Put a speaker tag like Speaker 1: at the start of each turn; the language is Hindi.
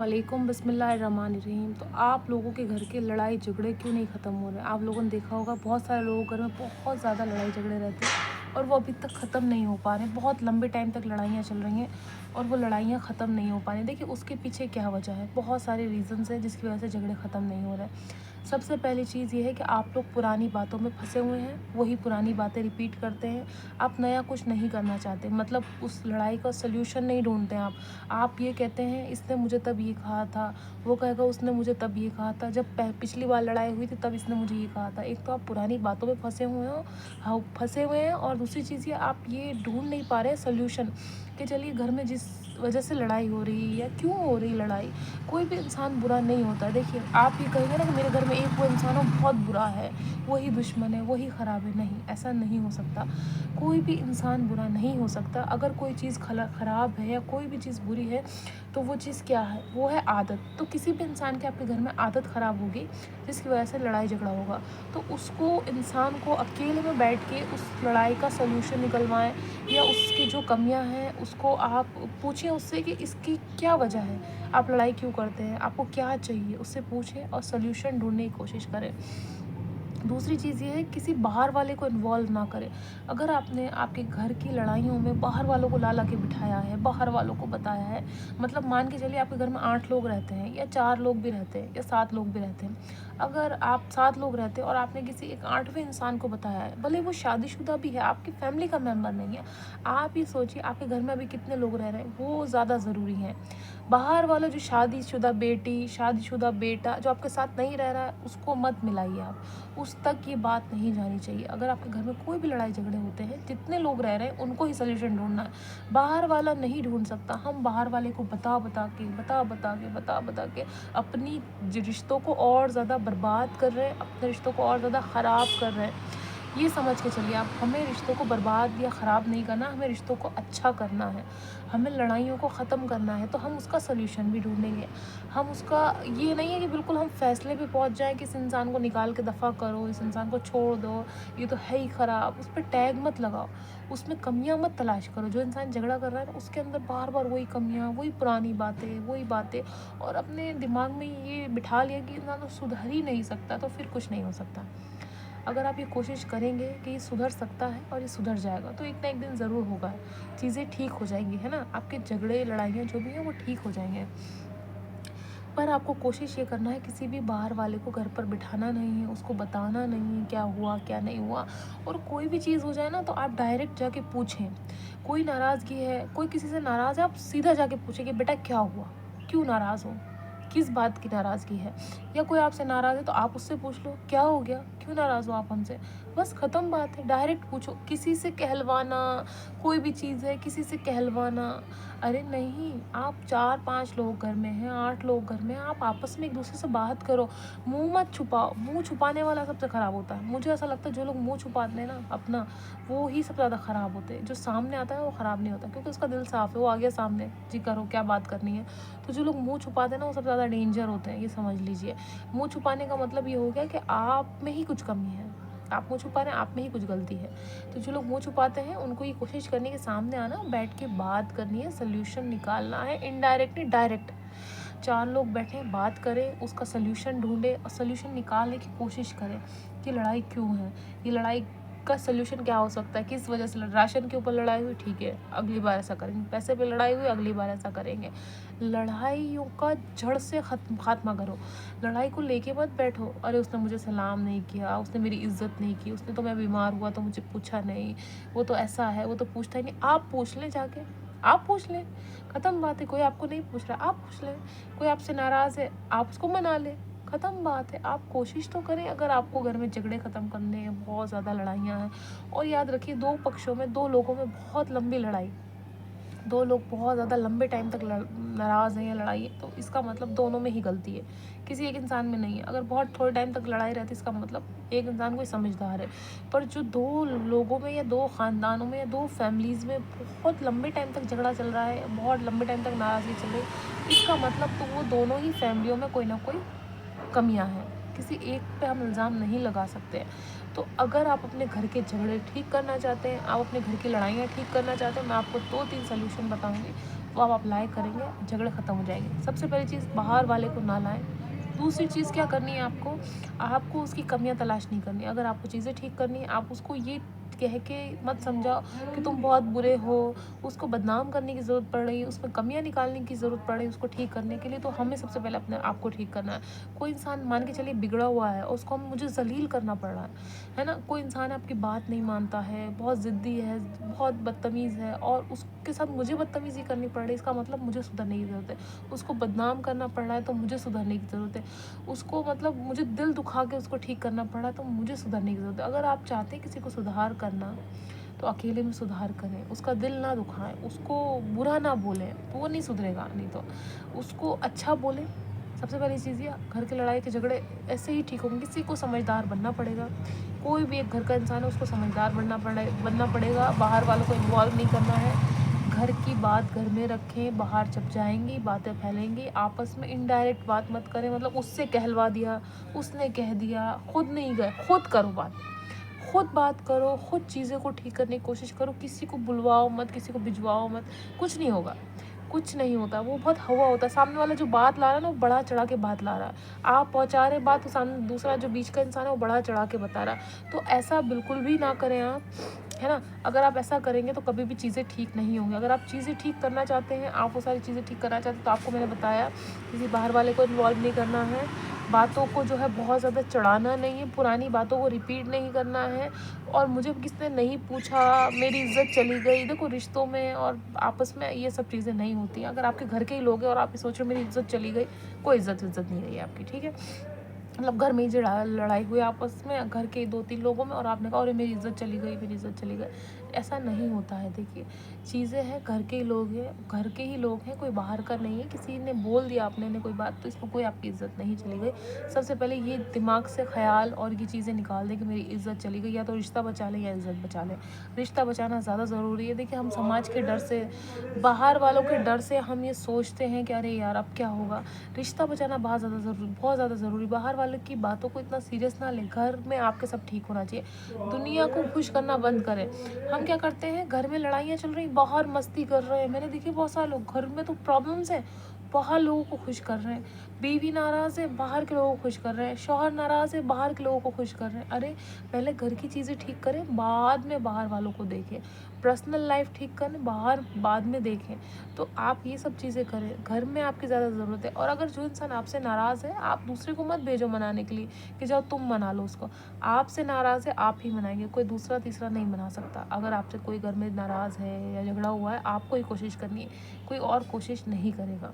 Speaker 1: वालेकुम बिस्मिल्लाहिर्रहमानिर्रहीम। तो आप लोगों के घर के लड़ाई झगड़े क्यों नहीं ख़त्म हो रहे? आप लोगों ने देखा होगा बहुत सारे लोगों के घर में बहुत ज़्यादा लड़ाई झगड़े रहते हैं और वो अभी तक ख़त्म नहीं हो पा रहे हैं। बहुत लंबे टाइम तक लड़ाइयाँ चल रही हैं और वो लड़ाइयाँ ख़त्म नहीं हो पा रही। देखिए उसके पीछे क्या वजह है, बहुत सारे रीज़न्स हैं जिसकी वजह से झगड़े ख़त्म नहीं हो रहे हैं। सबसे पहली चीज़ ये है कि आप लोग पुरानी बातों में फंसे हुए हैं, वही पुरानी बातें रिपीट करते हैं। आप नया कुछ नहीं करना चाहते, मतलब उस लड़ाई का सल्यूशन नहीं ढूंढते हैं आप ये कहते हैं इसने मुझे तब ये कहा था, वो कहेगा उसने मुझे तब ये कहा था, जब पिछली बार लड़ाई हुई थी तब इसने मुझे ये कहा था। एक तो आप पुरानी बातों में फंसे हुए हैं और दूसरी चीज़ ये आप ये ढूंढ नहीं पा रहे सल्यूशन कि चलिए घर में जिस वजह से लड़ाई हो रही है या क्यों हो रही लड़ाई। कोई भी इंसान बुरा नहीं होता है। देखिए आप ये कहेंगे ना कि मेरे घर में एक वो इंसान हो बहुत बुरा है, वही दुश्मन है, वही ख़राब है, नहीं, ऐसा नहीं हो सकता। कोई भी इंसान बुरा नहीं हो सकता। अगर कोई चीज़ ख़राब है या कोई भी चीज़ बुरी है तो वो चीज़ क्या है, वो है आदत। तो किसी भी इंसान के आपके घर में आदत ख़राब होगी जिसकी वजह से लड़ाई झगड़ा होगा, तो उसको इंसान को अकेले में बैठ के उस लड़ाई का सल्यूशन निकलवाएं या उसकी जो कमियां हैं उसको आप पूछें उससे कि इसकी क्या वजह है, आप लड़ाई क्यों करते हैं, आपको क्या चाहिए, उससे पूछें और सल्यूशन ढूंढने की कोशिश करें। दूसरी चीज़ ये है किसी बाहर वाले को इन्वॉल्व ना करें। अगर आपने आपके घर की लड़ाइयों में बाहर वालों को ला के बिठाया है, बाहर वालों को बताया है, मतलब मान के चलिए आपके घर में 8 लोग रहते हैं या 4 लोग भी रहते हैं या 7 लोग भी रहते हैं। अगर आप 7 लोग रहते हैं और आपने किसी एक 8वें इंसान को बताया है, भले वो शादीशुदा भी है, आपकी फैमिली का मेंबर नहीं है, आप ही सोचिए आपके घर में अभी कितने लोग रह रहे हैं, वो ज़्यादा ज़रूरी है। बाहर वाला जो शादीशुदा बेटी, शादीशुदा बेटा जो आपके साथ नहीं रह रहा है उसको मत मिलाइए आप, उस तक ये बात नहीं जानी चाहिए। अगर आपके घर में कोई भी लड़ाई झगड़े होते हैं, जितने लोग रह रहे हैं उनको ही सल्यूशन ढूंढना है, बाहर वाला नहीं ढूंढ सकता। हम बाहर वाले को बता के अपनी रिश्तों को और ज़्यादा बर्बाद कर रहे हैं, अपने रिश्तों को और ज़्यादा ख़राब कर रहे हैं। ये समझ के चलिए आप, हमें रिश्तों को बर्बाद या ख़राब नहीं करना, हमें रिश्तों को अच्छा करना है, हमें लड़ाइयों को ख़त्म करना है, तो हम उसका सल्यूशन भी ढूंढेंगे। हम उसका ये नहीं है कि बिल्कुल हम फैसले पे पहुंच जाएं कि इस इंसान को निकाल के दफ़ा करो, इस इंसान को छोड़ दो, ये तो है ही ख़राब, उस पर टैग मत लगाओ, उसमें कमियां मत तलाश करो। जो इंसान झगड़ा कर रहा है ना उसके अंदर बार बार वही कमियां, वही पुरानी बातें, वही बातें, और अपने दिमाग में ये बिठा लिया कि इंसान तो सुधर ही नहीं सकता, तो फिर कुछ नहीं हो सकता। अगर आप ये कोशिश करेंगे कि ये सुधर सकता है और ये सुधर जाएगा, तो एक ना एक दिन ज़रूर होगा, चीज़ें ठीक हो जाएंगी, है ना, आपके झगड़े लड़ाइयाँ जो भी हैं वो ठीक हो जाएंगे। पर आपको कोशिश ये करना है किसी भी बाहर वाले को घर पर बिठाना नहीं है, उसको बताना नहीं है क्या हुआ क्या नहीं हुआ। और कोई भी चीज़ हो जाए ना तो आप डायरेक्ट जाके पूछें। कोई नाराज़गी है, कोई किसी से नाराज़ है, आप सीधा जाके पूछें कि बेटा क्या हुआ, क्यों नाराज़ हो, किस बात की नाराज़गी है। या कोई आपसे नाराज़ है तो आप उससे पूछ लो क्या हो गया, क्यों नाराज़ हो आप हमसे, बस ख़त्म बात है। डायरेक्ट पूछो, किसी से कहलवाना, कोई भी चीज़ है किसी से कहलवाना, अरे नहीं, आप 4-5 लोग घर में हैं, 8 लोग घर में हैं, आप आपस में एक दूसरे से बात करो, मुंह मत छुपाओ। मुंह छुपाने वाला सबसे ख़राब होता है, मुझे ऐसा लगता है जो लोग मुंह छुपाते हैं ना अपना, वो ही सबसे ज़्यादा ख़राब होते हैं। जो सामने आता है वो ख़राब नहीं होता क्योंकि उसका दिल साफ़ है, वो आ गया सामने, जी करो क्या बात करनी है। तो जो लोग मुंह छुपाते हैं ना वो सबसे ज़्यादा डेंजर होते हैं, ये समझ लीजिए। मुंह छुपाने का मतलब ये हो गया कि आप में ही कुछ कमी है, आप मुंह छुपा रहे हैं, आप में ही कुछ गलती है। तो जो लोग मुंह छुपाते हैं उनको ये कोशिश करनी है कि सामने आना, बैठ के बात करनी है, सोल्यूशन निकालना है, इनडायरेक्टली डायरेक्ट। 4 लोग बैठें, बात करें, उसका सल्यूशन ढूंढें और सल्यूशन निकालने की कोशिश करें कि लड़ाई क्यों है, ये लड़ाई का सल्यूशन क्या हो सकता है, किस वजह से राशन के ऊपर लड़ाई हुई, ठीक है अगली बार ऐसा करेंगे, पैसे पे लड़ाई हुई अगली बार ऐसा करेंगे। लड़ाइयों का जड़ से खात्मा करो। लड़ाई को लेके मत बैठो, अरे उसने मुझे सलाम नहीं किया, उसने मेरी इज्जत नहीं की, उसने तो मैं बीमार हुआ तो मुझे पूछा नहीं, वो तो ऐसा है, वो तो पूछता ही नहीं। आप पूछ लें जाके, आप पूछ लें, ख़त्म बात है। कोई आपको नहीं पूछ रहा, आप पूछ लें। कोई आपसे नाराज़ है, आप उसको मना लें, ख़त्म बात है। आप कोशिश तो करें। अगर आपको घर में झगड़े ख़त्म करने हैं, बहुत ज़्यादा लड़ाइयाँ हैं, और याद रखिए 2 पक्षों में, 2 लोगों में बहुत लंबी लड़ाई, 2 लोग बहुत ज़्यादा लंबे टाइम तक नाराज़ हैं या लड़ाई है, तो इसका मतलब दोनों में ही गलती है, किसी एक इंसान में नहीं है। अगर बहुत थोड़े टाइम तक लड़ाई रहती है इसका मतलब एक इंसान कोई समझदार है। पर जो 2 लोगों में या 2 ख़ानदानों में या 2 फैमिलीज़ में बहुत लंबे टाइम तक झगड़ा चल रहा है, बहुत लंबे टाइम तक नाराज़गी चल रही है, इसका मतलब तो वो दोनों ही फैमिलियों में कोई ना कोई कमियां हैं। किसी एक पे हम इल्ज़ाम नहीं लगा सकते। तो अगर आप अपने घर के झगड़े ठीक करना चाहते हैं, आप अपने घर की लड़ाइयाँ ठीक करना चाहते हैं, मैं आपको 2-3 सॉल्यूशन बताऊँगी, वो आप अप्लाई करेंगे, झगड़े ख़त्म हो जाएँगे। सबसे पहली चीज़, बाहर वाले को ना लाएँ। दूसरी चीज़ क्या करनी है आपको, आपको उसकी कमियाँ तलाश नहीं करनी। अगर आपको चीज़ें ठीक करनी है, आप उसको ये कह के मत समझाओ कि तुम बहुत बुरे हो, उसको बदनाम करने की ज़रूरत पड़ रही है, उसमें कमियाँ निकालने की ज़रूरत पड़ रही है उसको ठीक करने के लिए। तो हमें सबसे पहले अपने आप को ठीक करना है। कोई इंसान मान के चलिए बिगड़ा हुआ है और उसको मुझे ज़लील करना पड़ रहा है ना? कोई इंसान आपकी बात नहीं मानता है, बहुत ज़िद्दी है, बहुत बदतमीज़ है और उसके साथ मुझे बदतमीज़ी करनी पड़ रही है, इसका मतलब मुझे सुधरने की ज़रूरत है। उसको बदनाम करना पड़ रहा है तो मुझे सुधरने की ज़रूरत है। उसको मतलब मुझे दिल दुखा के उसको ठीक करना पड़ रहा है तो मुझे सुधरने की ज़रूरत है। अगर आप चाहते हैं किसी को सुधार करना, तो अकेले में सुधार करें, उसका दिल ना दुखाएँ, उसको बुरा ना बोलें, वो नहीं सुधरेगा। नहीं तो उसको अच्छा बोलें। सबसे पहली चीज़ ये, घर के लड़ाई के झगड़े ऐसे ही ठीक होंगे। किसी को समझदार बनना पड़ेगा। कोई भी एक घर का इंसान है, उसको समझदार बनना पड़ेगा, बाहर वालों को इन्वॉल्व नहीं करना है। घर की बात घर में रखें, बाहर जब जाएँगी बातें फैलेंगी, आपस में इनडायरेक्ट बात मत करें, मतलब उससे कहलवा दिया, उसने कह दिया, खुद नहीं गए, खुद करो बात। खुद बात करो, खुद चीज़ें को ठीक करने की कोशिश करो, किसी को बुलवाओ मत, किसी को भिजवाओ मत, कुछ नहीं होगा, कुछ नहीं होता। वो बहुत हवा होता है, सामने वाला जो बात ला रहा है ना, वो बढ़ा चढ़ा के बात ला रहा है। आप पहुँचा रहे बात, तो सामने दूसरा जो बीच का इंसान है, वो बढ़ा चढ़ा के बता रहा है। तो ऐसा बिल्कुल भी ना करें आप, है ना? अगर आप ऐसा करेंगे तो कभी भी चीज़ें ठीक नहीं होंगी। अगर आप चीज़ें ठीक करना चाहते हैं, आप वो सारी चीज़ें ठीक करना चाहते हैं, तो आपको मैंने बताया, किसी बाहर वाले को इन्वॉल्व नहीं करना है, बातों को जो है बहुत ज़्यादा चढ़ाना नहीं है, पुरानी बातों को रिपीट नहीं करना है। और मुझे किसने नहीं पूछा, मेरी इज़्ज़त चली गई। देखो, रिश्तों में और आपस में ये सब चीज़ें नहीं होती हैं। अगर आपके घर के ही लोग हैं और आप ये सोच रहे हो मेरी इज़्ज़त चली गई, कोई इज़्ज़त नहीं रही है आपकी, ठीक है? मतलब घर में ही लड़ाई हुई आपस में, घर के 2-3 लोगों में, और आपने कहा अरे मेरी इज़्ज़त चली गई, मेरी इज़्ज़त चली गई। ऐसा नहीं होता है। देखिए, चीज़ें हैं, घर के ही लोग हैं, घर के ही लोग हैं, कोई बाहर का नहीं है। किसी ने बोल दिया आपने ने कोई बात, तो इसमें कोई आपकी इज़्ज़त नहीं चली गई। सबसे पहले ये दिमाग से ख़्याल और ये चीज़ें निकाल दें कि मेरी इज़्ज़त चली गई, या तो रिश्ता बचा लें या इज़्ज़त बचा लें। रिश्ता बचाना ज़्यादा ज़रूरी है। देखिए, हम समाज के डर से, बाहर वालों के डर से हम ये सोचते हैं कि अरे यार अब क्या होगा। रिश्ता बचाना बहुत ज़्यादा ज़रूरी। बाहर वालों की बातों को इतना सीरियस ना लें, घर में आपके सब ठीक होना चाहिए। दुनिया को खुश करना बंद करें। हम क्या करते हैं, घर में लड़ाइयाँ चल रही, बाहर मस्ती कर रहे हैं। मैंने देखे बहुत सारे लोग, घर में तो प्रॉब्लम्स है, बाहर लोगों को खुश कर रहे हैं। बीवी नाराज़ है, बाहर के लोगों को खुश कर रहे हैं। शौहर नाराज़ है, बाहर के लोगों को खुश कर रहे हैं। अरे पहले घर की चीज़ें ठीक करें, बाद में बाहर वालों को देखें। पर्सनल लाइफ ठीक करें, बाहर बाद में देखें। तो आप ये सब चीज़ें करें, घर में आपकी ज़्यादा ज़रूरत है। और अगर जो इंसान आपसे नाराज़ है, आप दूसरे को मत भेजो मनाने के लिए कि जाओ तुम मना लो उसको। आपसे नाराज़ है, आप ही मनाएंगे, कोई दूसरा तीसरा नहीं मना सकता। अगर आपसे कोई घर में नाराज़ है या झगड़ा हुआ है, आपको ही कोशिश करनी है, कोई और कोशिश नहीं करेगा।